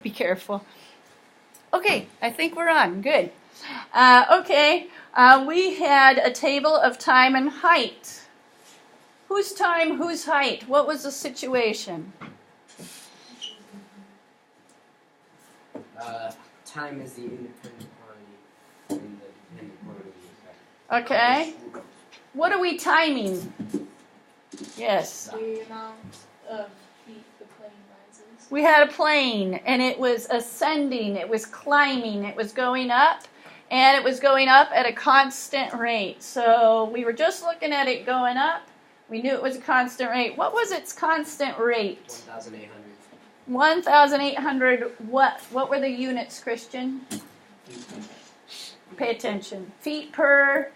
Be careful. Okay, I think we're on. Good. We had a table of time and height. Whose time, whose height? What was the situation? Time is the independent quantity, and the dependent quantity is that. Okay. What are we timing? Yes. The amount of feet the plane rises. We had a plane, and it was ascending, it was climbing, it was going up, and it was going up at a constant rate. So we were just looking at it going up. We knew it was a constant rate. What was its constant rate? 1,800. 1,800. What were the units, Christian? Pay attention. Feet per.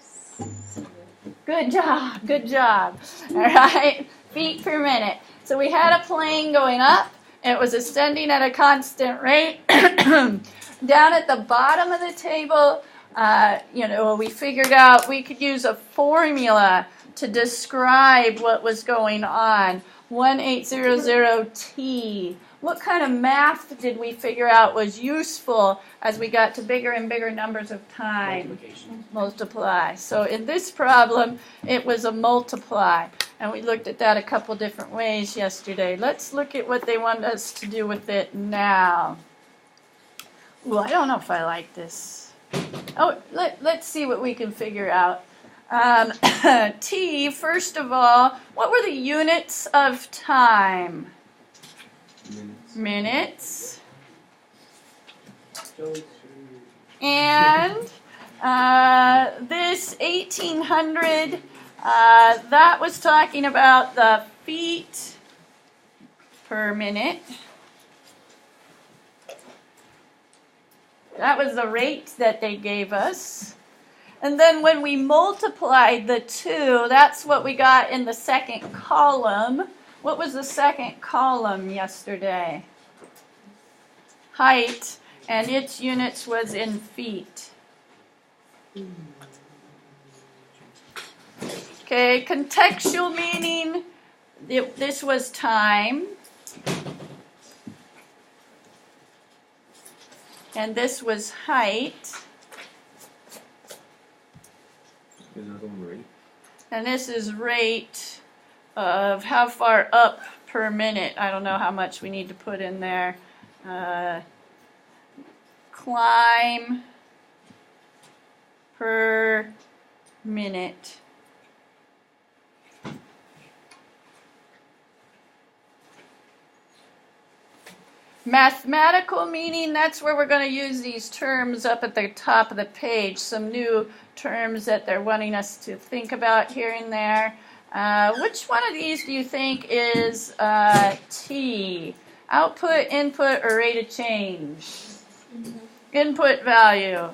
Good job. Good job. All right. Feet per minute. So we had a plane going up. It was ascending at a constant rate. Down at the bottom of the table, we figured out we could use a formula to describe what was going on. 1800T. What kind of math did we figure out was useful as we got to bigger and bigger numbers of time? Multiply. So in this problem, it was a multiply. And we looked at that a couple different ways yesterday. Let's look at what they want us to do with it now. Well, I don't know if I like this. Oh, let's see what we can figure out. T, first of all, what were the units of time? Minutes. And this 1800, that was talking about the feet per minute. That was the rate that they gave us. And then when we multiplied the two, that's what we got in the second column. What was the second column yesterday? Height, and its units was in feet. Okay, contextual meaning, this was time. And this was height. And this is rate of how far up per minute. I don't know how much we need to put in there. Climb per minute. Mathematical meaning, that's where we're going to use these terms up at the top of the page. Some new terms that they're wanting us to think about here and there. Which one of these do you think is T? Output, input, or rate of change? Input value.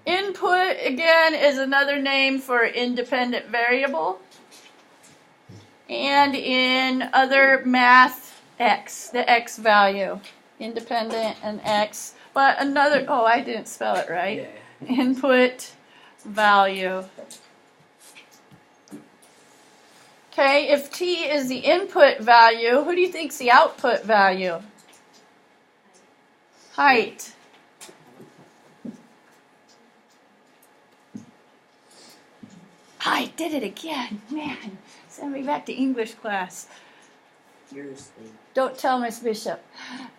Input, again, is another name for independent variable. And in other math, X, the X value. Independent and X. But another, oh, I didn't spell it right. Yeah. Input value. Okay, if T is the input value, who do you think's the output value? Height. I did it again, man. Send me back to English class. Seriously. Don't tell Miss Bishop.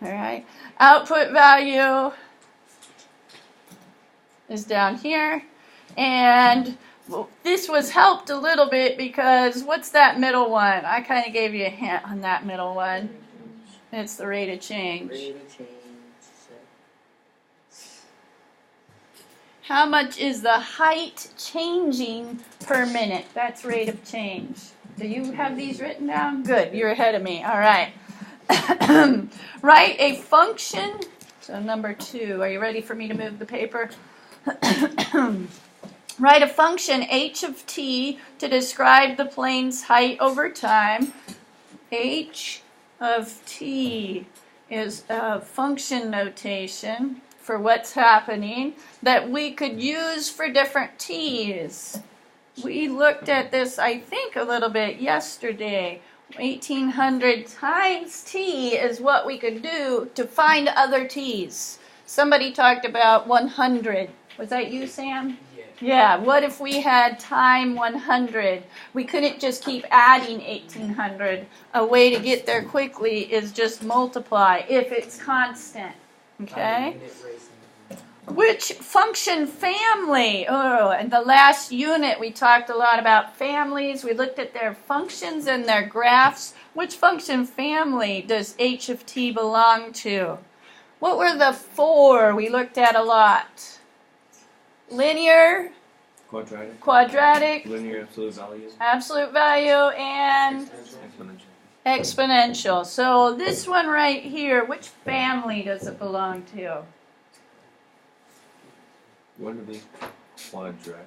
All right. Output value is down here. And this was helped a little bit because what's that middle one? I kind of gave you a hint on that middle one. It's the rate of change. Rate of change. How much is the height changing per minute? That's rate of change. Do you have these written down? Good, you're ahead of me. All right. Write a function. So number 2. Are you ready for me to move the paper? Write a function h of t to describe the plane's height over time. H of t is a function notation for what's happening that we could use for different t's. We looked at this, I think, a little bit yesterday. 1800 times t is what we could do to find other t's. Somebody talked about 100. Was that you, Sam? Yeah. Yeah, what if we had time 100? We couldn't just keep adding 1800. A way to get there quickly is just multiply if it's constant. Okay? Unit racing. Which function family? Oh, and the last unit we talked a lot about families. We looked at their functions and their graphs. Which function family does h of t belong to? What were the four we looked at a lot? Linear, quadratic, Linear absolute value. absolute value, and Exponential. exponential. So this one right here, which family does it belong to? Wouldn't it be quadratic?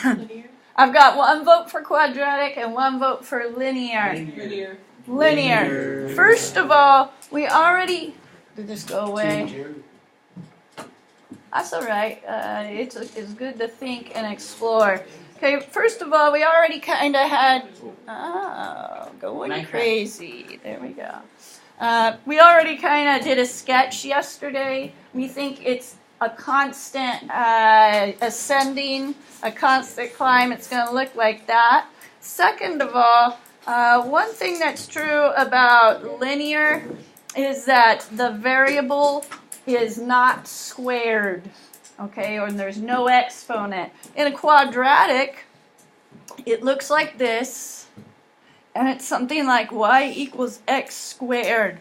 Linear. I've got one vote for quadratic and one vote for linear. Linear. Linear. First of all, we already... Did this go away? That's all right. It's good to think and explore. Okay, first of all, we already kind of had... Oh, going Minecraft. crazy. There we go. We already kind of did a sketch yesterday. We think it's a constant ascending, a constant climb. It's going to look like that. Second of all, one thing that's true about linear is that the variable is not squared, okay, or there's no exponent. In a quadratic, it looks like this, and it's something like y equals x squared,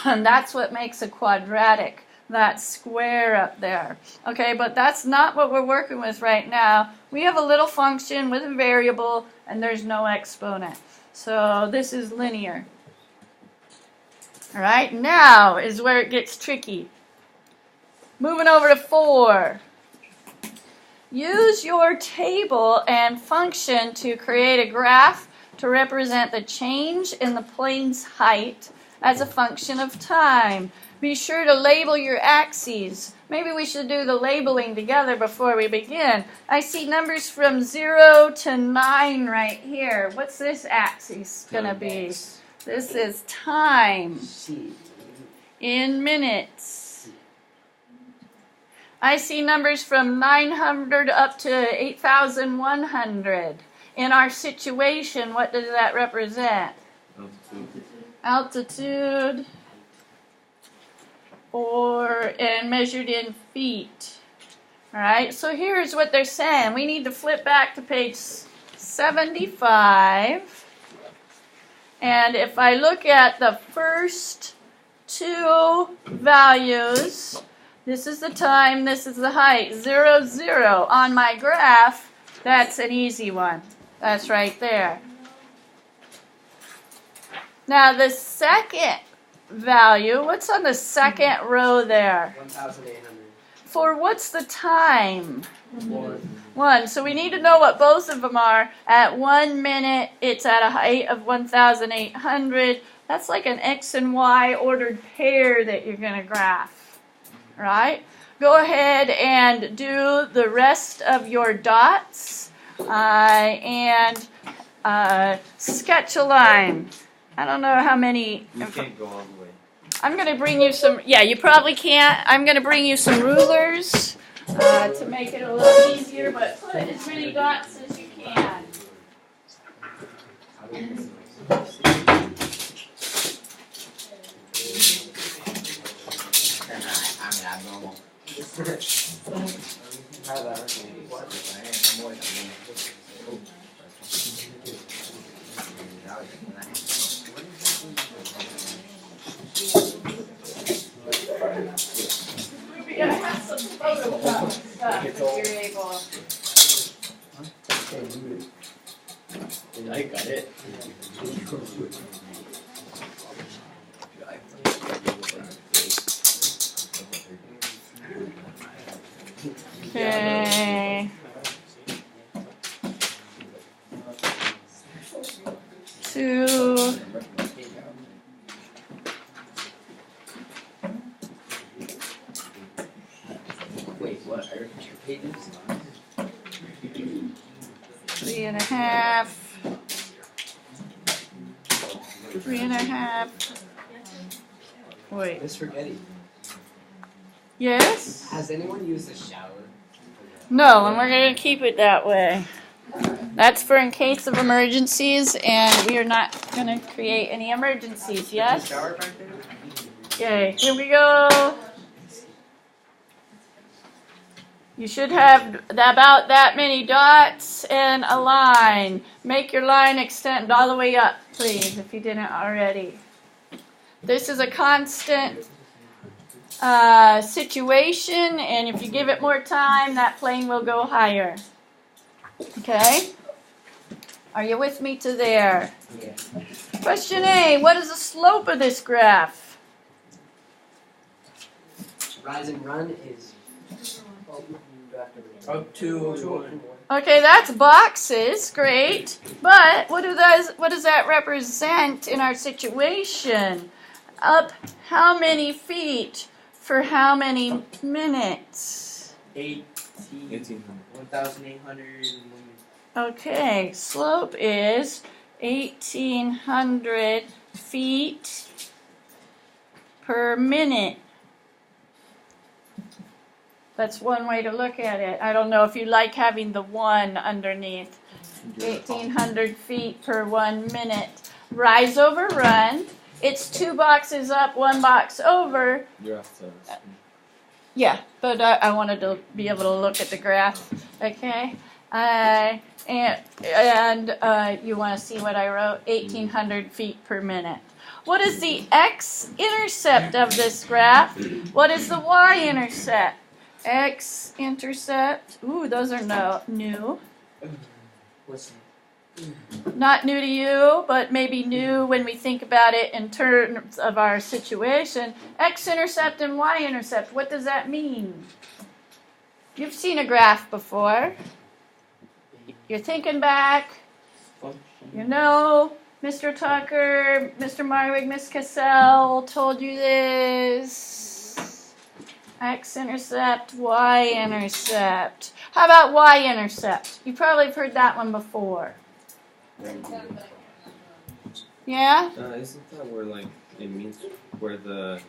and that's what makes a quadratic, that square up there. Okay, but that's not what we're working with right now. We have a little function with a variable, and there's no exponent. So this is linear. All right, now is where it gets tricky. Moving over to 4. Use your table and function to create a graph to represent the change in the plane's height as a function of time. Be sure to label your axes. Maybe we should do the labeling together before we begin. I see numbers from 0 to 9 right here. What's this axis going to be? This is time in minutes. I see numbers from 900 up to 8,100. In our situation, what does that represent? Altitude. And measured in feet. All right, so here's what they're saying. We need to flip back to page 75. And if I look at the first two values, this is the time, this is the height, 0, 0. On my graph, that's an easy one. That's right there. Now the second value, what's on the second row there? 1,800. For what's the time? 1. 1. So we need to know what both of them are. At 1 minute, it's at a height of 1,800. That's like an X and Y ordered pair that you're going to graph. Right? Go ahead and do the rest of your dots and sketch a line. I don't know how many. You can't go all the way. I'm going to bring you some, yeah, you probably can't. I'm going to bring you some rulers to make it a little easier, but put as many dots as you can. I'm abnormal. How about Ruby, I have some Photoshop stuff if you're able. I got it. Okay. 2. Wait, what? Are your pages? 3.5. 3.5. Wait. Miss Spaghetti. Yes? Has anyone used a shower? No, and we're going to keep it that way. That's for in case of emergencies, and we are not going to create any emergencies, yes? Shower back there? Okay, here we go. You should have about that many dots and a line. Make your line extend all the way up, please, if you didn't already. This is a constant situation, and if you give it more time, that plane will go higher. Okay? Are you with me to there? Yeah. Question A, what is the slope of this graph? Rise and run is up to Okay, that's boxes, great. But what does that represent in our situation? Up how many feet for how many minutes? 1800. 1,800. Okay, slope is 1,800 feet per minute. That's one way to look at it. I don't know if you like having the 1 underneath. 1,800 feet per 1 minute. Rise over run. It's 2 boxes up, 1 box over. You're off the screen. Yeah, but I wanted to be able to look at the graph. Okay. And you want to see what I wrote? 1,800 feet per minute. What is the x-intercept of this graph? What is the y-intercept? X-intercept. Ooh, those are new. What's Not new to you, but maybe new when we think about it in terms of our situation. X-intercept and y-intercept, what does that mean? You've seen a graph before. You're thinking back. You know, Mr. Tucker, Mr. Marwig, Miss Cassell told you this. X-intercept, y-intercept. How about y-intercept? You probably have heard that one before. Yeah? Isn't that where like it means where the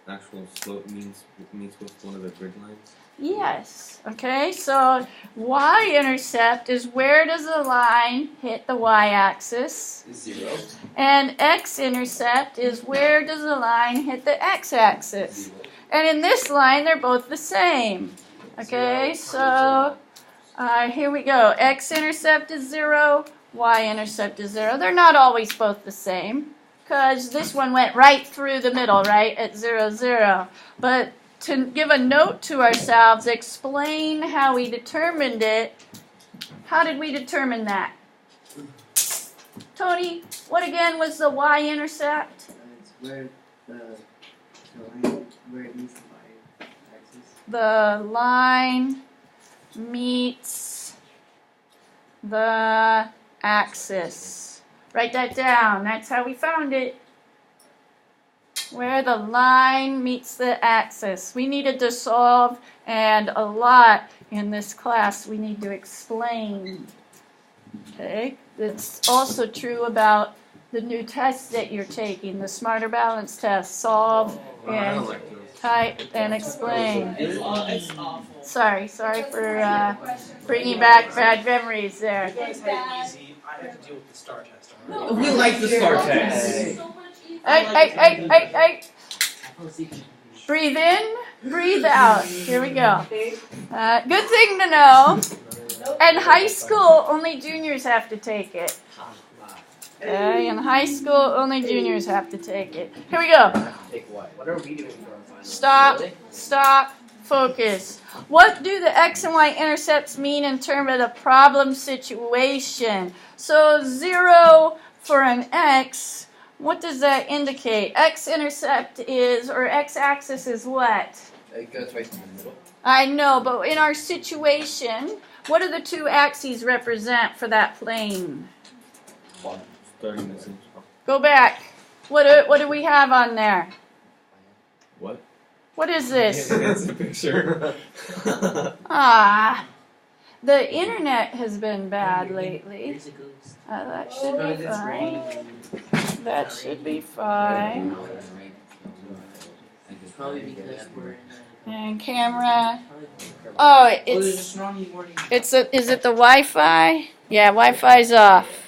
actual slope meets with one of the grid lines? Yes. Okay, so y-intercept is where does the line hit the y-axis? 0? And x-intercept is where does the line hit the x-axis? And in this line, they're both the same. Okay, so here we go. X-intercept is 0, y-intercept is 0. They're not always both the same because this one went right through the middle, right, at 0, 0. But to give a note to ourselves, explain how we determined it. How did we determine that? Tony, what again was the y-intercept? It's where the line where it meets the y-axis. The line meets the axis. Write that down. That's how we found it. Where the line meets the axis. We needed to solve, and a lot in this class we need to explain. Okay? It's also true about the new tests that you're taking, the Smarter Balance test. Solve I don't and like those. type and explain. It's awful. Sorry for bringing back bad memories there. You guys had it easy. I had to deal with the STAR test. No, We like the STAR test. it's so much easier. Hey. Breathe in, breathe out. Here we go. Good thing to know. And high school, only juniors have to take it. Okay, in high school, only juniors have to take it. Here we go. Take what? What are we doing for our final? Stop, focus. What do the x and y intercepts mean in terms of the problem situation? So 0 for an x, what does that indicate? X-intercept is, or x-axis is what? It goes right through the middle. I know, but in our situation, what do the two axes represent for that plane? Starting this in. Go back. What do we have on there? What? What is this? It's a picture. The internet has been bad lately. There's a ghost. That should be fine. That should be fine. Probably because we're in And camera. the. Oh, there's a it's snarly warning. is it the Wi-Fi? Yeah, Wi-Fi's off.